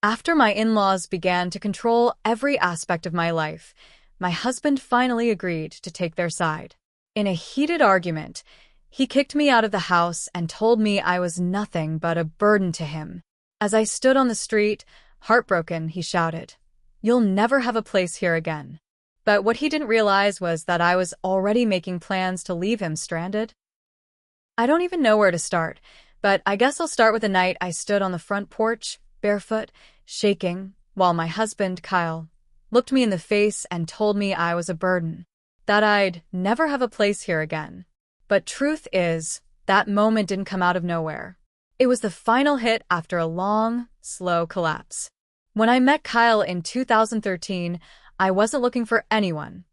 After my in-laws began to control every aspect of my life, my husband finally agreed to take their side. In a heated argument, he kicked me out of the house and told me I was nothing but a burden to him. As I stood on the street, heartbroken, he shouted, "You'll never have a place here again." But what he didn't realize was that I was already making plans to leave him stranded. I don't even know where to start, but I guess I'll start with the night I stood on the front porch, barefoot, shaking, while my husband, Kyle, looked me in the face and told me I was a burden, that I'd never have a place here again. But truth is, that moment didn't come out of nowhere. It was the final hit after a long, slow collapse. When I met Kyle in 2013, I wasn't looking for anyone.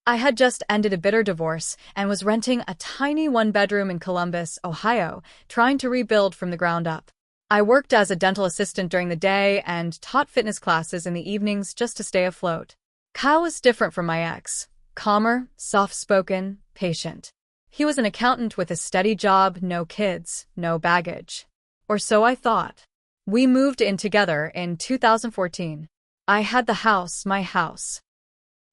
I had just ended a bitter divorce and was renting a tiny one-bedroom in Columbus, Ohio, trying to rebuild from the ground up. I worked as a dental assistant during the day and taught fitness classes in the evenings just to stay afloat. Kyle was different from my ex, calmer, soft-spoken, patient. He was an accountant with a steady job, no kids, no baggage. Or so I thought. We moved in together in 2014. I had the house, my house.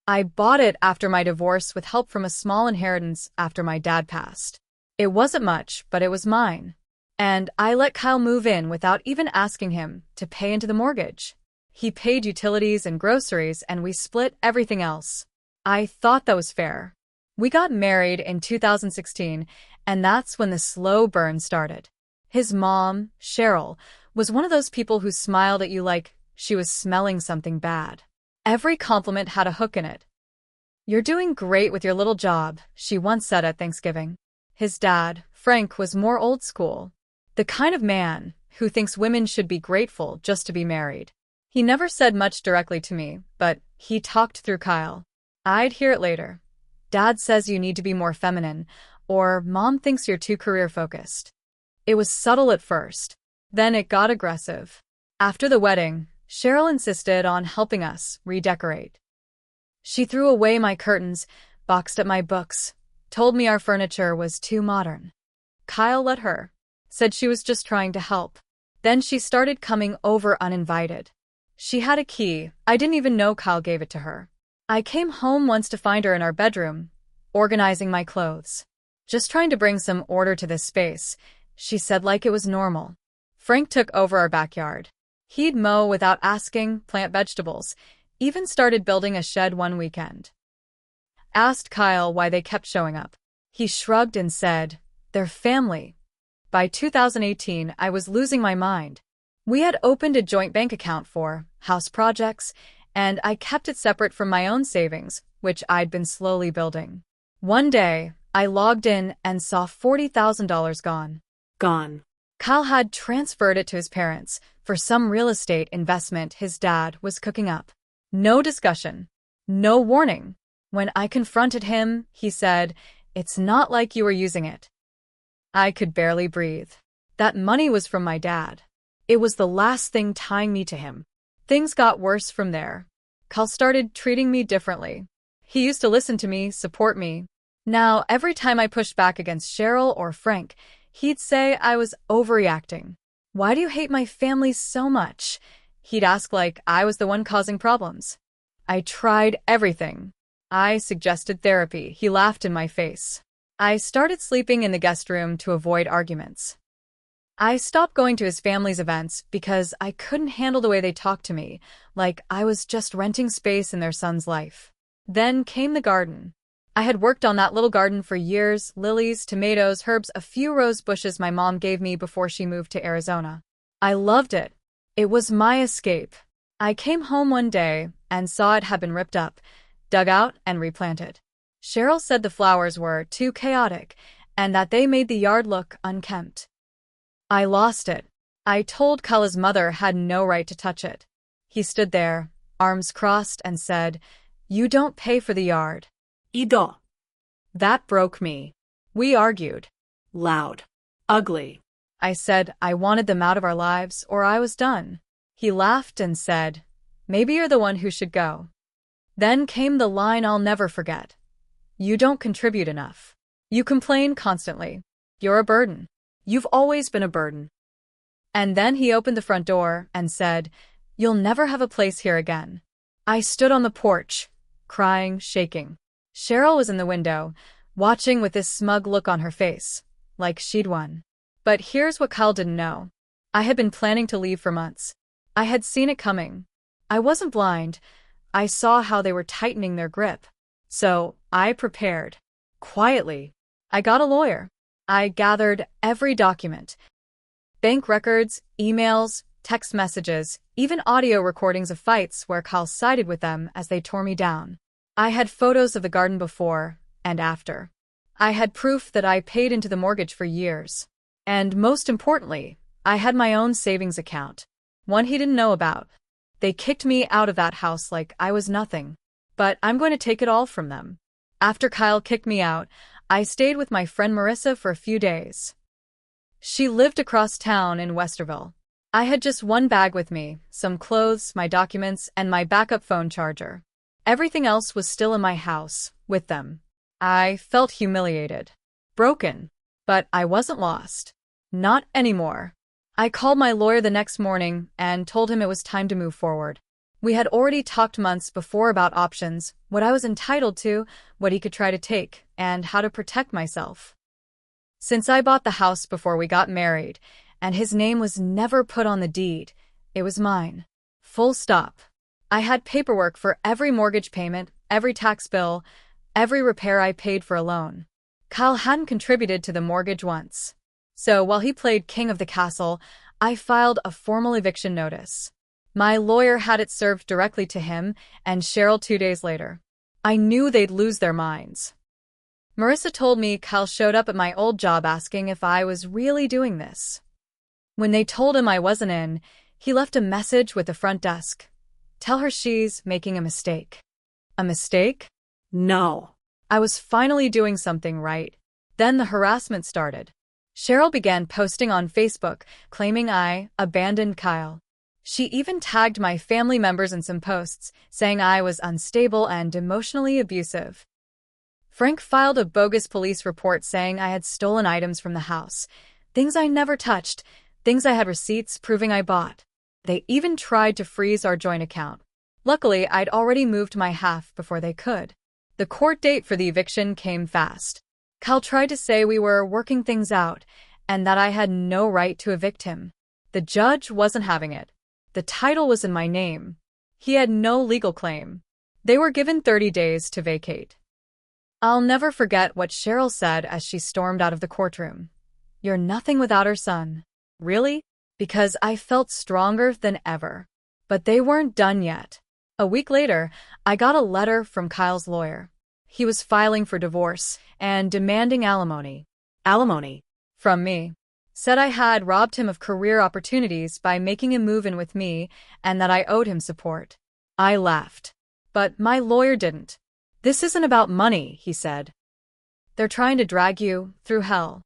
I bought it after my divorce with help from a small inheritance after my dad passed. It wasn't much, but it was mine. And I let Kyle move in without even asking him to pay into the mortgage. He paid utilities and groceries, and we split everything else. I thought that was fair. We got married in 2016, and that's when the slow burn started. His mom, Cheryl, was one of those people who smiled at you like she was smelling something bad. Every compliment had a hook in it. "You're doing great with your little job," she once said at Thanksgiving. His dad, Frank, was more old school. The kind of man who thinks women should be grateful just to be married. He never said much directly to me, but he talked through Kyle. I'd hear it later. "Dad says you need to be more feminine," or "Mom thinks you're too career-focused." It was subtle at first. Then it got aggressive. After the wedding, Cheryl insisted on helping us redecorate. She threw away my curtains, boxed up my books, told me our furniture was too modern. Kyle let her, said she was just trying to help. Then she started coming over uninvited. She had a key. I didn't even know Kyle gave it to her. I came home once to find her in our bedroom, organizing my clothes. "Just trying to bring some order to this space," she said like it was normal. Frank took over our backyard. He'd mow without asking, plant vegetables, even started building a shed one weekend. Asked Kyle why they kept showing up. He shrugged and said, "They're family." By 2018, I was losing my mind. We had opened a joint bank account for house projects, and I kept it separate from my own savings, which I'd been slowly building. One day, I logged in and saw $40,000 gone. Kyle had transferred it to his parents for some real estate investment his dad was cooking up. No discussion. No warning. When I confronted him, he said, "It's not like you were using it." I could barely breathe. That money was from my dad. It was the last thing tying me to him. Things got worse from there. Kyle started treating me differently. He used to listen to me, support me. Now, every time I pushed back against Cheryl or Frank, he'd say I was overreacting. "Why do you hate my family so much?" He'd ask like I was the one causing problems. I tried everything. I suggested therapy. He laughed in my face. I started sleeping in the guest room to avoid arguments. I stopped going to his family's events because I couldn't handle the way they talked to me, like I was just renting space in their son's life. Then came the garden. I had worked on that little garden for years, lilies, tomatoes, herbs, a few rose bushes my mom gave me before she moved to Arizona. I loved it. It was my escape. I came home one day and saw it had been ripped up, dug out, and replanted. Cheryl said the flowers were too chaotic and that they made the yard look unkempt. I lost it. I told Kyle's mother had no right to touch it. He stood there, arms crossed, and said, "You don't pay for the yard." Ido. That broke me. We argued. Loud. Ugly. I said I wanted them out of our lives or I was done. He laughed and said, "Maybe you're the one who should go." Then came the line I'll never forget. "You don't contribute enough. You complain constantly. You're a burden. You've always been a burden." And then he opened the front door and said, You'll never have a place here again. I stood on the porch, crying, shaking. Cheryl was in the window, watching with this smug look on her face, like she'd won. But here's what Kyle didn't know. I had been planning to leave for months. I had seen it coming. I wasn't blind. I saw how they were tightening their grip. So, I prepared. Quietly. I got a lawyer. I gathered every document. Bank records, emails, text messages, even audio recordings of fights where Kyle sided with them as they tore me down. I had photos of the garden before and after. I had proof that I paid into the mortgage for years. And most importantly, I had my own savings account. One he didn't know about. They kicked me out of that house like I was nothing. But I'm going to take it all from them. After Kyle kicked me out, I stayed with my friend Marissa for a few days. She lived across town in Westerville. I had just one bag with me, some clothes, my documents, and my backup phone charger. Everything else was still in my house, with them. I felt humiliated. Broken. But I wasn't lost. Not anymore. I called my lawyer the next morning and told him it was time to move forward. We had already talked months before about options, what I was entitled to, what he could try to take, and how to protect myself. Since I bought the house before we got married, and his name was never put on the deed, it was mine. Full stop. I had paperwork for every mortgage payment, every tax bill, every repair I paid for a loan. Kyle hadn't contributed to the mortgage once. So while he played king of the castle, I filed a formal eviction notice. My lawyer had it served directly to him and Cheryl 2 days later. I knew they'd lose their minds. Marissa told me Kyle showed up at my old job asking if I was really doing this. When they told him I wasn't in, he left a message with the front desk. Tell her she's making a mistake. A mistake? No. I was finally doing something right. Then the harassment started. Cheryl began posting on Facebook, claiming I abandoned Kyle. She even tagged my family members in some posts, saying I was unstable and emotionally abusive. Frank filed a bogus police report saying I had stolen items from the house. Things I never touched, things I had receipts proving I bought. They even tried to freeze our joint account. Luckily, I'd already moved my half before they could. The court date for the eviction came fast. Kyle tried to say we were working things out and that I had no right to evict him. The judge wasn't having it. The title was in my name. He had no legal claim. They were given 30 days to vacate. I'll never forget what Cheryl said as she stormed out of the courtroom. You're nothing without her son. Really? Because I felt stronger than ever. But they weren't done yet. A week later, I got a letter from Kyle's lawyer. He was filing for divorce and demanding alimony. Alimony? From me. Said I had robbed him of career opportunities by making him move in with me and that I owed him support. I laughed. But my lawyer didn't. This isn't about money, he said. They're trying to drag you through hell.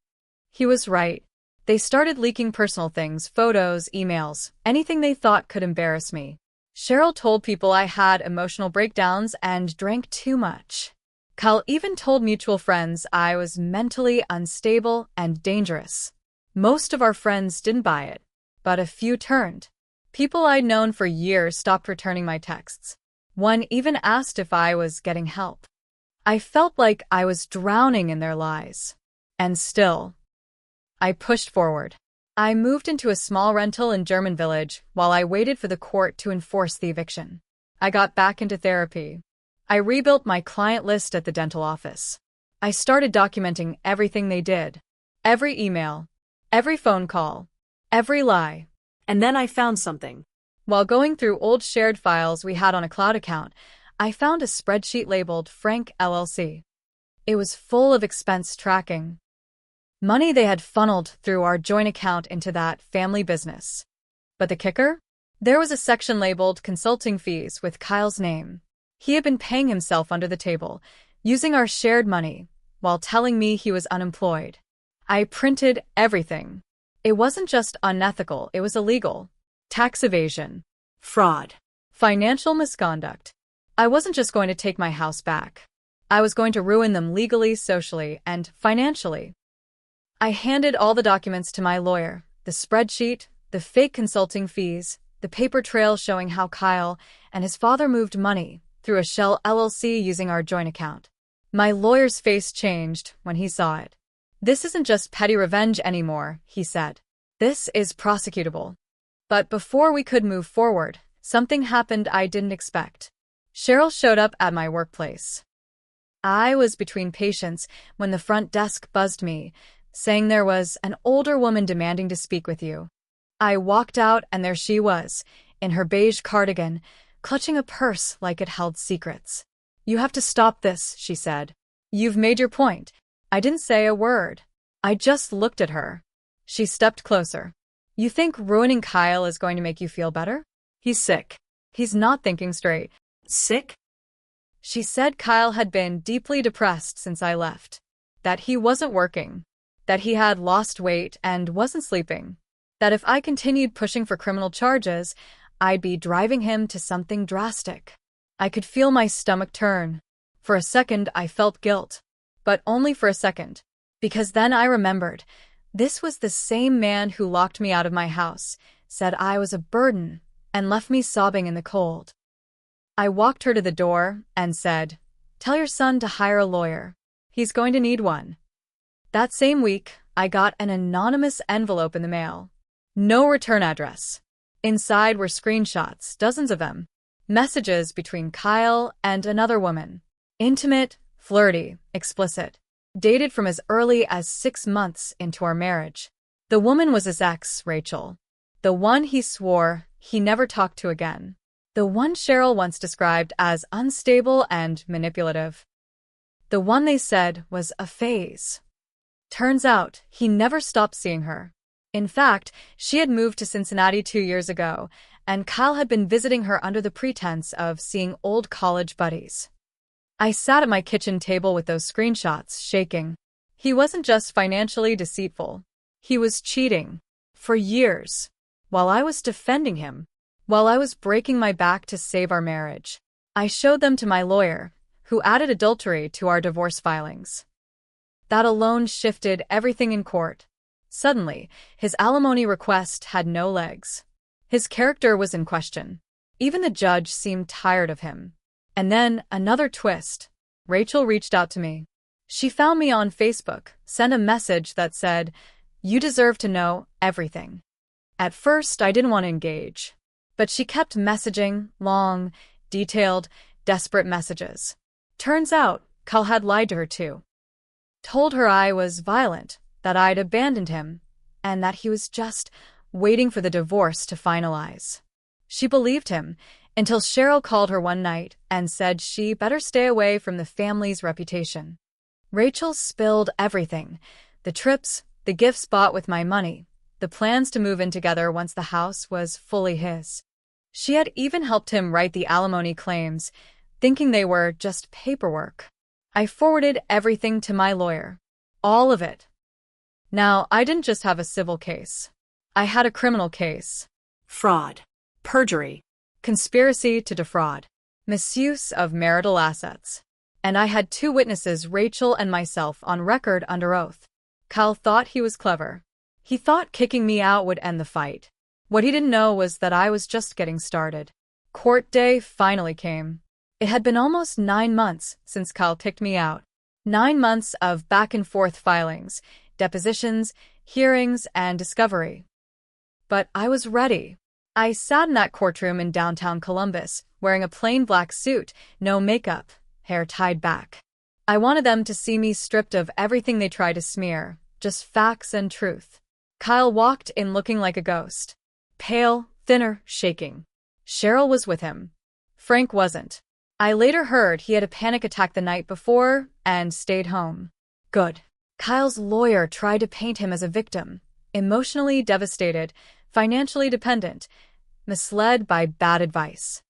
He was right. They started leaking personal things, photos, emails, anything they thought could embarrass me. Cheryl told people I had emotional breakdowns and drank too much. Kyle even told mutual friends I was mentally unstable and dangerous. Most of our friends didn't buy it, but a few turned. People I'd known for years stopped returning my texts. One even asked if I was getting help. I felt like I was drowning in their lies. And still, I pushed forward. I moved into a small rental in German Village while I waited for the court to enforce the eviction. I got back into therapy. I rebuilt my client list at the dental office. I started documenting everything they did. Every email. Every phone call. Every lie. And then I found something. While going through old shared files we had on a cloud account, I found a spreadsheet labeled Frank LLC. It was full of expense tracking. Money they had funneled through our joint account into that family business. But the kicker? There was a section labeled Consulting Fees with Kyle's name. He had been paying himself under the table, using our shared money, while telling me he was unemployed. I printed everything. It wasn't just unethical, it was illegal. Tax evasion. Fraud. Financial misconduct. I wasn't just going to take my house back. I was going to ruin them legally, socially, and financially. I handed all the documents to my lawyer, the spreadsheet, the fake consulting fees, the paper trail showing how Kyle and his father moved money through a shell LLC using our joint account. My lawyer's face changed when he saw it. "This isn't just petty revenge anymore," he said. "This is prosecutable." But before we could move forward, something happened I didn't expect. Cheryl showed up at my workplace. I was between patients when the front desk buzzed me, saying there was an older woman demanding to speak with you. I walked out and there she was, in her beige cardigan, clutching a purse like it held secrets. "You have to stop this," she said. "You've made your point." I didn't say a word. I just looked at her. She stepped closer. "You think ruining Kyle is going to make you feel better? He's sick. He's not thinking straight." Sick? She said Kyle had been deeply depressed since I left, that he wasn't working, that he had lost weight and wasn't sleeping, that if I continued pushing for criminal charges, I'd be driving him to something drastic. I could feel my stomach turn. For a second, I felt guilt, but only for a second, because then I remembered this was the same man who locked me out of my house, said I was a burden, and left me sobbing in the cold. I walked her to the door and said, "Tell your son to hire a lawyer. He's going to need one." That same week, I got an anonymous envelope in the mail. No return address. Inside were screenshots, dozens of them. Messages between Kyle and another woman. Intimate, flirty, explicit. Dated from as early as 6 months into our marriage. The woman was his ex, Rachel. The one he swore he never talked to again. The one Cheryl once described as unstable and manipulative. The one they said was a phase. Turns out, he never stopped seeing her. In fact, she had moved to Cincinnati 2 years ago, and Kyle had been visiting her under the pretense of seeing old college buddies. I sat at my kitchen table with those screenshots, shaking. He wasn't just financially deceitful. He was cheating. For years. While I was defending him. While I was breaking my back to save our marriage. I showed them to my lawyer, who added adultery to our divorce filings. That alone shifted everything in court. Suddenly, his alimony request had no legs. His character was in question. Even the judge seemed tired of him. And then, another twist. Rachel reached out to me. She found me on Facebook, sent a message that said, "You deserve to know everything." At first, I didn't want to engage. But she kept messaging, long, detailed, desperate messages. Turns out, Kyle had lied to her too. Told her I was violent, that I'd abandoned him, and that he was just waiting for the divorce to finalize. She believed him, until Cheryl called her one night and said she better stay away from the family's reputation. Rachel spilled everything. The trips, the gifts bought with my money, the plans to move in together once the house was fully his. She had even helped him write the alimony claims, thinking they were just paperwork. I forwarded everything to my lawyer. All of it. Now, I didn't just have a civil case. I had a criminal case. Fraud. Perjury. Conspiracy to defraud. Misuse of marital assets. And I had 2 witnesses, Rachel and myself, on record under oath. Kyle thought he was clever. He thought kicking me out would end the fight. What he didn't know was that I was just getting started. Court day finally came. It had been almost 9 months since Kyle kicked me out. 9 months of back-and-forth filings, depositions, hearings, and discovery. But I was ready. I sat in that courtroom in downtown Columbus, wearing a plain black suit, no makeup, hair tied back. I wanted them to see me stripped of everything they tried to smear, just facts and truth. Kyle walked in looking like a ghost. Pale, thinner, shaking. Cheryl was with him. Frank wasn't. I later heard he had a panic attack the night before and stayed home. Good. Kyle's lawyer tried to paint him as a victim, emotionally devastated, financially dependent, misled by bad advice.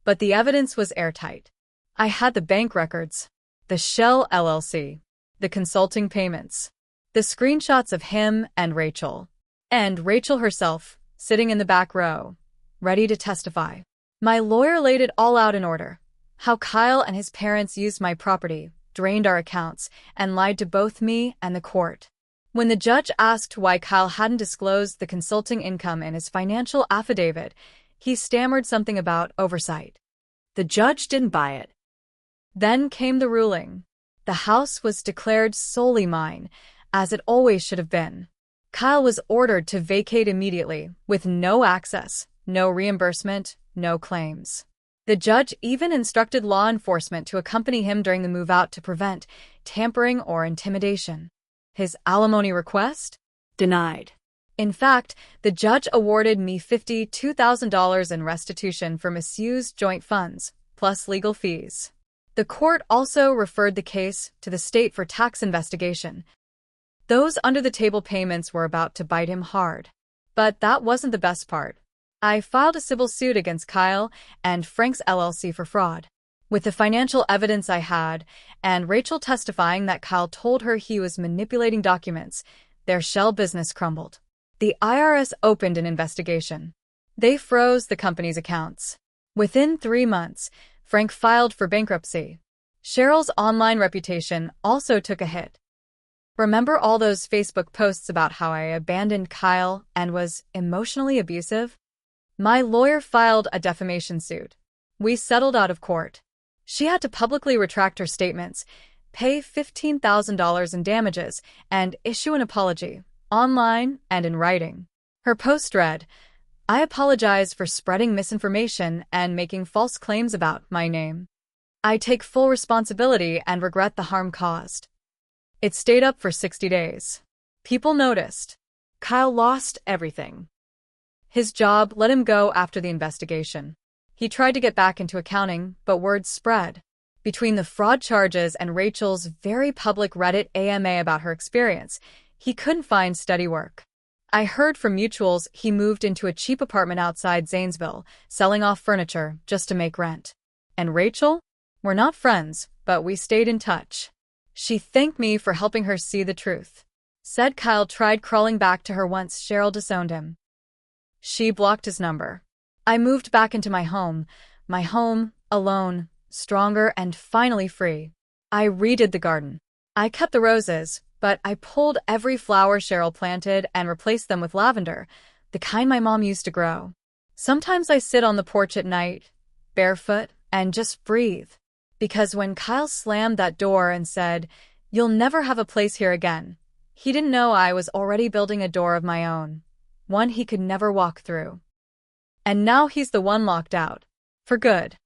But the evidence was airtight. I had the bank records, the Shell LLC, the consulting payments, the screenshots of him and Rachel herself, sitting in the back row, ready to testify. My lawyer laid it all out in order. How Kyle and his parents used my property, drained our accounts, and lied to both me and the court. When the judge asked why Kyle hadn't disclosed the consulting income in his financial affidavit, he stammered something about oversight. The judge didn't buy it. Then came the ruling. The house was declared solely mine, as it always should have been. Kyle was ordered to vacate immediately, with no access, no reimbursement, no claims. The judge even instructed law enforcement to accompany him during the move-out to prevent tampering or intimidation. His alimony request? Denied. In fact, the judge awarded me $52,000 in restitution for misused joint funds, plus legal fees. The court also referred the case to the state for tax investigation. Those under-the-table payments were about to bite him hard. But that wasn't the best part. I filed a civil suit against Kyle and Frank's LLC for fraud. With the financial evidence I had, and Rachel testifying that Kyle told her he was manipulating documents, their shell business crumbled. The IRS opened an investigation. They froze the company's accounts. Within 3 months, Frank filed for bankruptcy. Cheryl's online reputation also took a hit. Remember all those Facebook posts about how I abandoned Kyle and was emotionally abusive? My lawyer filed a defamation suit. We settled out of court. She had to publicly retract her statements, pay $15,000 in damages, and issue an apology, online and in writing. Her post read, "I apologize for spreading misinformation and making false claims about my name. I take full responsibility and regret the harm caused." It stayed up for 60 days. People noticed. Kyle lost everything. His job let him go after the investigation. He tried to get back into accounting, but word spread. Between the fraud charges and Rachel's very public Reddit AMA about her experience, he couldn't find steady work. I heard from mutuals he moved into a cheap apartment outside Zanesville, selling off furniture just to make rent. And Rachel? We're not friends, but we stayed in touch. She thanked me for helping her see the truth. Said Kyle tried crawling back to her once Cheryl disowned him. She blocked his number. I moved back into my home, alone, stronger and finally free. I redid the garden. I kept the roses, but I pulled every flower Cheryl planted and replaced them with lavender, the kind my mom used to grow. Sometimes I sit on the porch at night, barefoot, and just breathe. Because when Kyle slammed that door and said, "You'll never have a place here again," he didn't know I was already building a door of my own, one he could never walk through. And now he's the one locked out. For good.